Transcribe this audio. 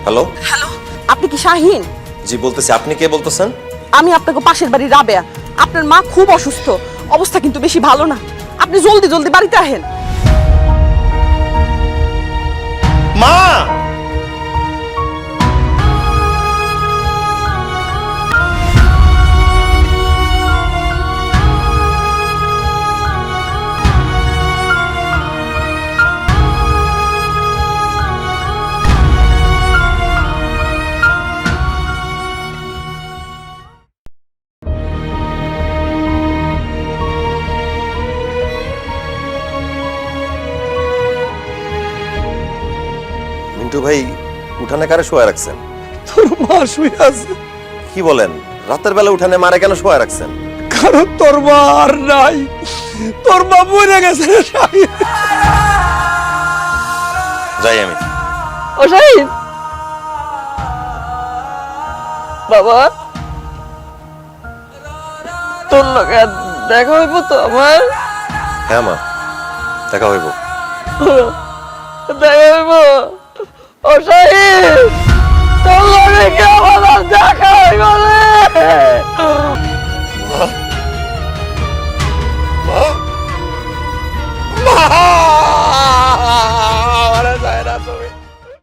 Hello hello, আপনি কি শাহিন? জি বলতেছি, আপনি কে বলতেছেন? আমি আপনাকে পাশের বাড়ি রাবেয়া। আপনার মা খুব অসুস্থ, অবস্থা কিন্তু বেশি ভালো না। আপনি জলদি জলদি বাড়িতে আহেন। মা! মিন্টু ভাই, উঠানে কারে শোয়া রাখছেন? তোর মা শুয়ে আছে। কি বলেন? রাতের বেলা উঠানে মারে কেন শোয়া রাখছেন? কারণ তোর মা আর নাই, তোর মা মরে গেছে রে শাহিন। যাই আমি। ও শাহিন বাবা, তোর লগে দেখা হইব তো আমার? হ্যাঁ মা, দেখা হইব। দেখা হইব।